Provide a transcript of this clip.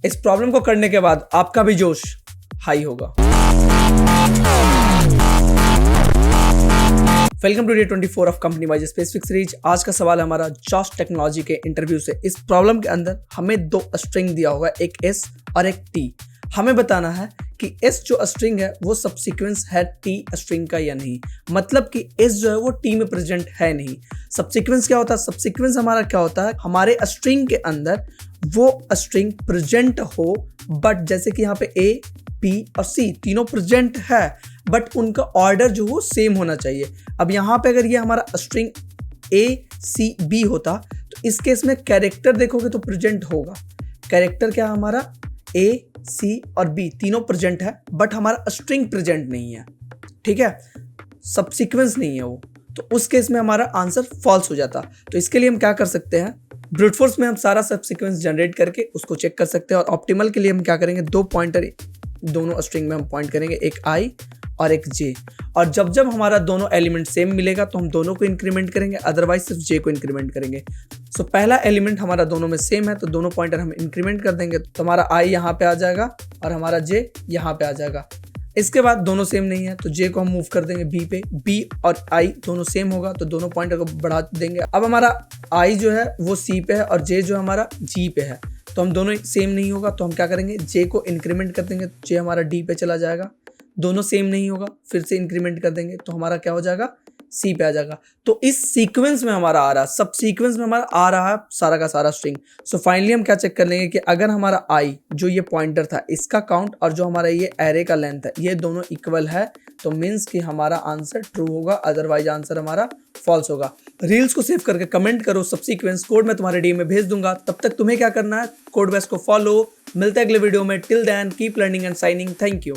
इस प्रॉब्लम को करने के बाद आपका भी जोश हाई होगा। Welcome to day 24 of company wise specific series. आज का सवाल हमारा जॉस टेक्नोलॉजी के इंटरव्यू से। इस प्रॉब्लम के अंदर हमें दो स्ट्रिंग दिया होगा, एक एस और एक टी। हमें बताना है कि एस जो स्ट्रिंग है वो सबसीक्वेंस है टी स्ट्रिंग का या नहीं। मतलब कि एस जो है वो टी में प्रेजेंट है नहीं। सबसीक्वेंस क्या होता है? सबसीक्वेंस हमारा क्या होता है, हमारे स्ट्रिंग के अंदर वो स्ट्रिंग प्रेजेंट हो, बट जैसे कि यहाँ पे ए बी और सी तीनों प्रेजेंट है, बट उनका ऑर्डर जो वो सेम होना चाहिए। अब यहाँ पे अगर ये हमारा स्ट्रिंग ए सी बी होता तो इस केस में कैरेक्टर देखोगे तो प्रेजेंट होगा। कैरेक्टर क्या है हमारा, ए सी और बी तीनों प्रेजेंट है, बट हमारा स्ट्रिंग प्रेजेंट नहीं है। ठीक है, सबसीक्वेंस नहीं है वो, तो उस केस में हमारा आंसर फॉल्स हो जाता। तो इसके लिए हम क्या कर सकते हैं, ब्रूट फोर्स में हम सारा सबसीक्वेंस जनरेट करके उसको चेक कर सकते हैं। और ऑप्टिमल के लिए हम क्या करेंगे, दो पॉइंटर दोनों स्ट्रिंग में हम पॉइंट करेंगे, एक आई और एक जे। और जब जब हमारा दोनों एलिमेंट सेम मिलेगा तो हम दोनों को इंक्रीमेंट करेंगे, अदरवाइज सिर्फ जे को इंक्रीमेंट करेंगे। सो पहला एलिमेंट हमारा दोनों में सेम है तो दोनों पॉइंटर हम इंक्रीमेंट कर देंगे, तो हमारा आई यहाँ पे आ जाएगा और हमारा जे यहाँ पे आ जाएगा। इसके बाद दोनों सेम नहीं है तो जे को हम मूव कर देंगे बी पे। बी और आई दोनों सेम होगा तो दोनों पॉइंटर को बढ़ा देंगे। अब हमारा आई जो है वो सी पे है और जे जो हमारा जी पे है, तो हम दोनों सेम नहीं होगा तो हम क्या करेंगे, जे को इंक्रीमेंट कर देंगे, जे हमारा डी पे चला जाएगा। दोनों सेम नहीं होगा, फिर से इंक्रीमेंट कर देंगे तो हमारा क्या हो जाएगा, सी पे आ जाएगा। तो इस सीक्वेंस में हमारा आ रहा है, सब सीक्वेंस में हमारा आ रहा है सारा का सारा स्ट्रिंग। सो फाइनली हम क्या चेक कर लेंगे कि अगर हमारा आई जो ये पॉइंटर था इसका काउंट और जो हमारा ये एरे का लेंथ है ये दोनों इक्वल है, तो मीन्स कि हमारा आंसर ट्रू होगा, अदरवाइज आंसर हमारा फॉल्स होगा। रील्स को सेव करके कमेंट करो सबसीक्वेंस, कोड मैं तुम्हारे डीएम में भेज दूंगा। तब तक तुम्हें क्या करना है, कोड बेस को फॉलो। मिलते हैं अगले वीडियो में। Till then keep learning and shining. Thank you.